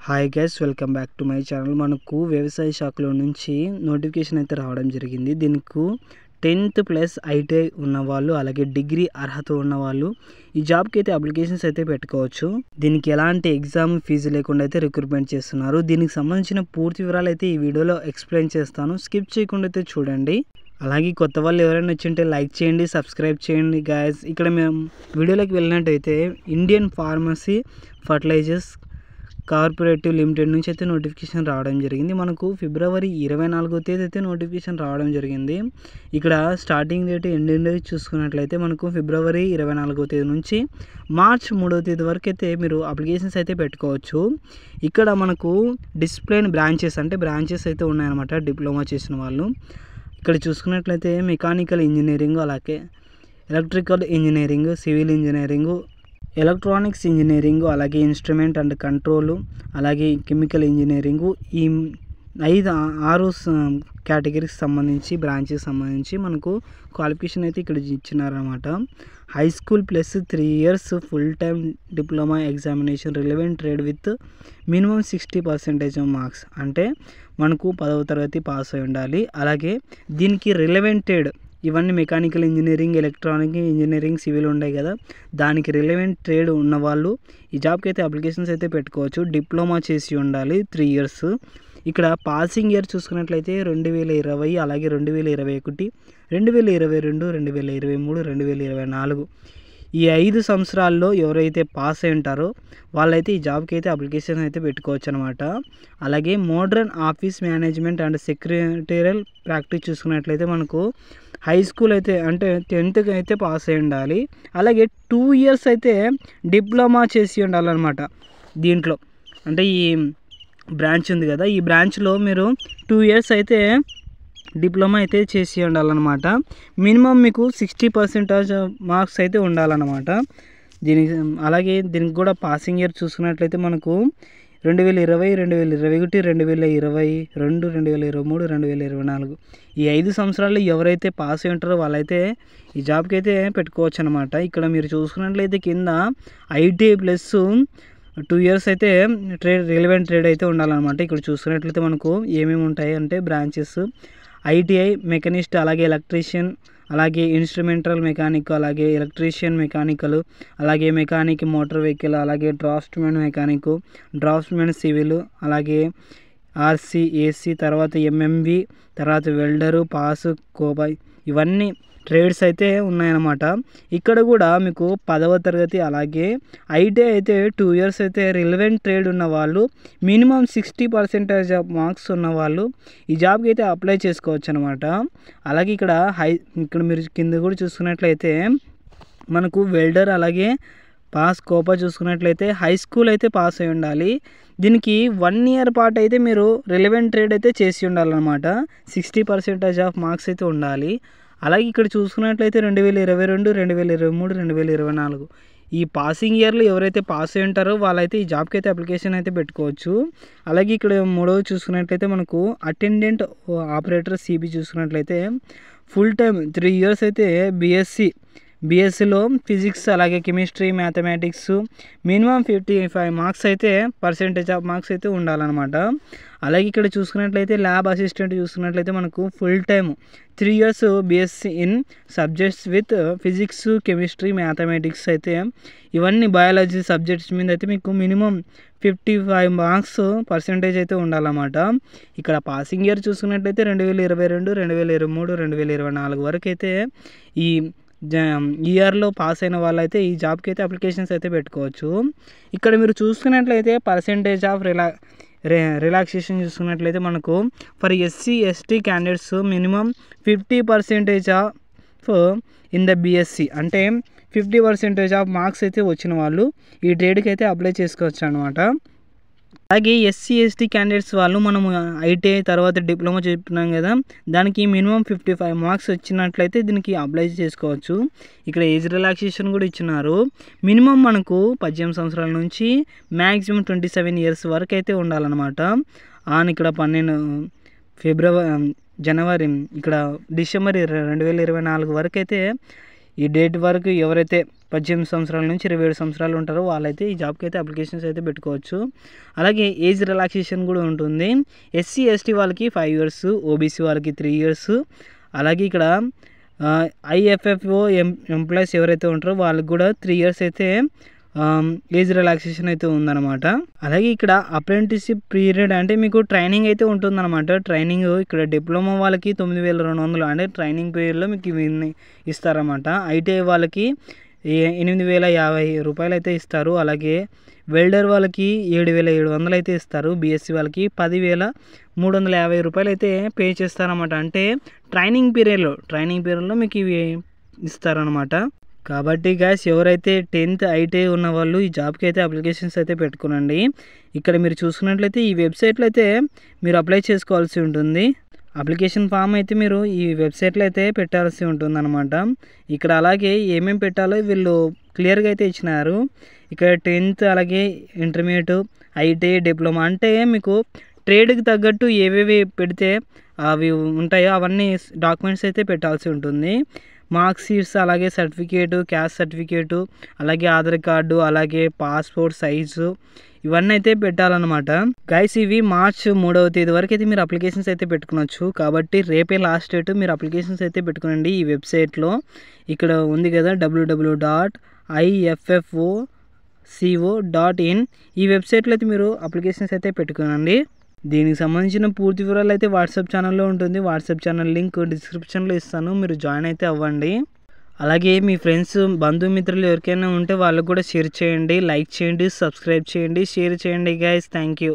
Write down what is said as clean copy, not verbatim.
Hi guys, welcome back to my channel. మనకు వ్యవసాయ శాఖలో నుంచి నోటిఫికేషన్ అయితే రావడం జరిగింది. దీనికి 10th ప్లస్ ఐటీఐ ఉన్నవాళ్ళు, అలాగే డిగ్రీ అర్హత ఉన్నవాళ్ళు ఈ జాబ్కి అయితే అప్లికేషన్స్ అయితే పెట్టుకోవచ్చు. దీనికి ఎలాంటి ఎగ్జామ్ ఫీజు లేకుండా అయితే రిక్రూట్మెంట్ చేస్తున్నారు. దీనికి సంబంధించిన పూర్తి వివరాలు అయితే ఈ వీడియోలో ఎక్స్ప్లెయిన్ చేస్తాను. స్కిప్ చేయకుండా అయితే చూడండి. అలాగే కొత్త వాళ్ళు ఎవరైనా వచ్చింటే లైక్ చేయండి, సబ్స్క్రైబ్ చేయండి గైస్. ఇక్కడ మేము వీడియోలోకి వెళ్ళినట్టయితే Indian pharmacy fertilisers corporative limited నుంచి అయితే నోటిఫికేషన్ రావడం జరిగింది. మనకు ఫిబ్రవరి 24వ తేదీ అయితే నోటిఫికేషన్ రావడం జరిగింది. ఇక్కడ స్టార్టింగ్ డేట్ ఎండింగ్ డేట్ చూసుకున్నట్లయితే మనకు ఫిబ్రవరి 24వ తేదీ నుంచి మార్చ్ 3వ తేదీ వరకు అయితే మీరు అప్లికేషన్స్ అయితే పెట్టుకోవచ్చు. ఇక్కడ మనకు డిసిప్లిన్ బ్రాంచెస్ అయితే ఉన్నాయన్నమాట. డిప్లొమా చేసిన వాళ్ళు ఇక్కడ చూసుకున్నట్లయితే మెకానికల్ ఇంజనీరింగ్, అలాగే electrical engineering, civil engineering, electronics engineering, అలాగే ఇన్స్ట్రుమెంట్ అండ్ కంట్రోల్, అలాగే కెమికల్ ఇంజనీరింగ్, ఈ 6 కేటగిరీకి సంబంధించి బ్రాంచ్కి సంబంధించి మనకు క్వాలిఫికేషన్ అయితే ఇక్కడ ఇచ్చినారనమాట. High school plus 3 years full time diploma examination relevant trade with minimum 60% of marks. అంటే మనకు 10వ తరగతి పాస్ అయి ఉండాలి. అలాగే దీనికి రిలవెంటెడ్ ఇవన్నీ mechanical engineering, electronic engineering, civil ఉన్నాయి కదా, దానికి రిలవెంట్ ట్రేడ్ ఉన్నవాళ్ళు ఈ జాబ్కి అయితే అప్లికేషన్స్ అయితే పెట్టుకోవచ్చు. డిప్లొమా చేసి ఉండాలి 3 years. ఇక్కడ పాసింగ్ ఇయర్ చూసుకున్నట్లయితే 2020, అలాగే 2021, 2022, 2023, 2024 ఈ 5 సంవత్సరాల్లో ఎవరైతే పాస్ అయి ఉంటారో వాళ్ళైతే ఈ జాబ్కి అయితే అప్లికేషన్ అయితే పెట్టుకోవచ్చు అనమాట. అలాగే modern office management and secretarial practice చూసుకున్నట్లయితే మనకు హై స్కూల్ అయితే అంటే 10th అయితే పాస్ అయి ఉండాలి. అలాగే 2 years అయితే డిప్లొమా చేసి ఉండాలన్నమాట. దీంట్లో అంటే ఈ బ్రాంచ్ ఉంది కదా, ఈ బ్రాంచ్లో మీరు 2 years అయితే డిప్లొమా అయితే చేసి ఉండాలన్నమాట. మినిమం మీకు 60% మార్క్స్ అయితే ఉండాలన్నమాట దీనికి. అలాగే దీనికి కూడా పాసింగ్ ఇయర్ చూసుకున్నట్లయితే మనకు 2020, 2021, 2022, 2023, 2024 ఈ 5 సంవత్సరాల్లో ఎవరైతే పాస్ అయి ఉంటారో వాళ్ళైతే ఈ జాబ్కి అయితే పెట్టుకోవచ్చు అనమాట. ఇక్కడ మీరు చూసుకున్నట్లయితే కింద ఐటీఐ ప్లస్ 2 years అయితే రిలవెంట్ ట్రేడ్ అయితే ఉండాలన్నమాట. ఇక్కడ చూసుకున్నట్లయితే మనకు ఏమేమి ఉంటాయి అంటే బ్రాంచెస్ ఐటీఐ మెకానిస్ట్, అలాగే ఎలక్ట్రీషియన్, అలాగే ఇన్స్ట్రుమెంటల్ మెకానిక్, అలాగే ఎలక్ట్రీషియన్ మెకానికల్, అలాగే మెకానిక్ మోటార్ వెహికల్, అలాగే డ్రాఫ్ట్మెన్ మెకానిక్, డ్రాఫ్ట్మెన్ సివిల్, అలాగే ఆర్సీ, ఏసీ, తర్వాత ఎంఎంవి, తర్వాత వెల్డరు, పాస్, కోబాయ్ ఇవన్నీ ట్రేడ్స్ అయితే ఉన్నాయన్నమాట. ఇక్కడ కూడా మీకు 10వ తరగతి అలాగే ఐటీఐ అయితే 2 years అయితే రిలవెంట్ ట్రేడ్ ఉన్న వాళ్ళు, మినిమం 60% ఆఫ్ మార్క్స్ ఉన్న వాళ్ళు ఈ జాబ్కి అయితే అప్లై చేసుకోవచ్చు అనమాట. అలాగే ఇక్కడ మీరు కింద కూడా చూసుకున్నట్లయితే మనకు వెల్డర్, అలాగే పాస్, కోపా చూసుకున్నట్లయితే హై స్కూల్ అయితే పాస్ అయి ఉండాలి. దీనికి 1 year పాటు అయితే మీరు రిలవెంట్ ట్రేడ్ అయితే చేసి ఉండాలన్నమాట. 60% ఆఫ్ మార్క్స్ అయితే ఉండాలి. అలాగే ఇక్కడ చూసుకున్నట్లయితే 2022, 2023, 2024 ఈ పాసింగ్ ఇయర్లో ఎవరైతే పాస్ అయి ఉంటారో వాళ్ళైతే ఈ జాబ్కి అయితే అప్లికేషన్ అయితే పెట్టుకోవచ్చు. అలాగే ఇక్కడ 3వ చూసుకున్నట్లయితే మనకు అటెండెంట్ ఆపరేటర్ సిబి చూసుకున్నట్లయితే ఫుల్ టైమ్ 3 years అయితే బీఎస్సీలో ఫిజిక్స్, అలాగే కెమిస్ట్రీ, మ్యాథమెటిక్స్ మినిమం 55 మార్క్స్ అయితే % ఆఫ్ మార్క్స్ అయితే ఉండాలన్నమాట. అలాగే ఇక్కడ చూసుకున్నట్లయితే ల్యాబ్ అసిస్టెంట్ చూసుకున్నట్లయితే మనకు full time 3 years BSc in subjects with physics, chemistry, mathematics అయితే ఇవన్నీ బయాలజీ సబ్జెక్ట్స్ మీద అయితే మీకు మినిమం 55 మార్క్స్ % అయితే ఉండాలన్నమాట. ఇక్కడ పాసింగ్ ఇయర్ చూసుకున్నట్లయితే 2022, 2023, 2024 వరకు అయితే ఈ ఇయర్లో పాస్ అయిన వాళ్ళైతే ఈ జాబ్కి అయితే అప్లికేషన్స్ అయితే పెట్టుకోవచ్చు. ఇక్కడ మీరు చూసుకున్నట్లయితే % ఆఫ్ రిలాక్సేషన్ చూసుకున్నట్లయితే మనకు for SC ST candidates minimum 50% of in the BSc అంటే 50% ఆఫ్ మార్క్స్ అయితే వచ్చిన వాళ్ళు ఈ ట్రేడ్కి అయితే అప్లై చేసుకోవచ్చు అనమాట. అలాగే ఎస్సీ ఎస్టీ క్యాండిడేట్స్ వాళ్ళు మనము ఐటీఐ తర్వాత డిప్లొమా చెప్తున్నాం కదా, దానికి మినిమం 55 మార్క్స్ వచ్చినట్లయితే దీనికి అప్లై చేసుకోవచ్చు. ఇక్కడ ఏజ్ రిలాక్సేషన్ కూడా ఇచ్చినారు. మినిమం మనకు 18 సంవత్సరాల నుంచి మ్యాక్సిమం 27 years వరకు అయితే ఉండాలన్నమాట. ఇక్కడ 12 జనవరి ఇక్కడ డిసెంబర్ 2024 వరకు అయితే ఈ డేట్ వరకు ఎవరైతే 18 సంవత్సరాల నుంచి 27 సంవత్సరాలు ఉంటారో వాళ్ళైతే ఈ జాబ్కి అయితే అప్లికేషన్స్ అయితే పెట్టుకోవచ్చు. అలాగే ఏజ్ రిలాక్సేషన్ కూడా ఉంటుంది. ఎస్సీ ఎస్టీ వాళ్ళకి 5 ఇయర్స్, ఓబీసీ వాళ్ళకి 3 ఇయర్స్. అలాగే ఇక్కడ ఐఎఫ్ఎఫ్ఓ ఎంప్లాయీస్ ఎవరైతే ఉంటారో వాళ్ళకి కూడా 3 ఇయర్స్ అయితే ఏజ్ రిలాక్సేషన్ అయితే ఉందన్నమాట. అలాగే ఇక్కడ అప్రెంటిస్షిప్ పీరియడ్ అంటే మీకు ట్రైనింగ్ అయితే ఉంటుందన్నమాట. ట్రైనింగ్ ఇక్కడ డిప్లొమా వాళ్ళకి 9200 అంటే ట్రైనింగ్ పీరియడ్లో మీకు ఇవన్నీ ఇస్తారన్నమాట. ఐటీఐ వాళ్ళకి 8050 రూపాయలు అయితే ఇస్తారు. అలాగే వెల్డర్ వాళ్ళకి 7700 అయితే ఇస్తారు. బీఎస్సీ వాళ్ళకి 10350 రూపాయలు అయితే పే చేస్తారన్నమాట. అంటే ట్రైనింగ్ పీరియడ్లో మీకు ఇవి ఇస్తారనమాట. కాబట్టి గైస్ ఎవరైతే 10th ఐటీఐ ఉన్న వాళ్ళు ఈ జాబ్కి అయితే అప్లికేషన్స్ అయితే పెట్టుకోనండి. ఇక్కడ మీరు చూసుకున్నట్లయితే ఈ వెబ్సైట్లో అయితే మీరు అప్లై చేసుకోవాల్సి ఉంటుంది. అప్లికేషన్ ఫామ్ అయితే మీరు ఈ వెబ్సైట్లో అయితే పెట్టాల్సి ఉంటుంది అనమాట. ఇక్కడ అలాగే ఏమేమి పెట్టాలో వీళ్ళు క్లియర్గా అయితే ఇచ్చినారు. ఇక్కడ 10th అలాగే ఇంటర్మీడియట్, ఐటీఐ, డిప్లొమా అంటే మీకు ట్రేడ్కి తగ్గట్టు ఏవేవి పెడితే అవి ఉంటాయో అవన్నీ డాక్యుమెంట్స్ అయితే పెట్టాల్సి ఉంటుంది. మార్క్ షీట్స్, అలాగే సర్టిఫికేటు, క్యాస్ట్ సర్టిఫికేటు, అలాగే ఆధార్ కార్డు, అలాగే పాస్పోర్ట్ సైజు ఇవన్నీ అయితే పెట్టాలన్నమాట. గైస్ ఇవి మార్చ్ 3వ తేదీ వరకు అయితే మీరు అప్లికేషన్స్ అయితే పెట్టుకోవచ్చు. కాబట్టి రేపే లాస్ట్ డేట్ మీరు అప్లికేషన్స్ అయితే పెట్టుకోండి. ఈ వెబ్సైట్లో ఇక్కడ ఉంది కదా www.iffoco.in ఈ వెబ్సైట్లో అయితే మీరు అప్లికేషన్స్ అయితే పెట్టుకోనండి. దీనికి సంబంధించిన పూర్తి వివరాలు అయితే వాట్సాప్ ఛానల్లో ఉంటుంది. వాట్సాప్ ఛానల్ లింక్ డిస్క్రిప్షన్లో ఇస్తాను, మీరు జాయిన్ అయితే అవ్వండి. అలాగే మీ ఫ్రెండ్స్, బంధుమిత్రులు ఎవరికైనా ఉంటే వాళ్ళకు కూడా షేర్ చేయండి, లైక్ చేయండి, సబ్స్క్రైబ్ చేయండి, షేర్ చేయండి గైస్. Thank you.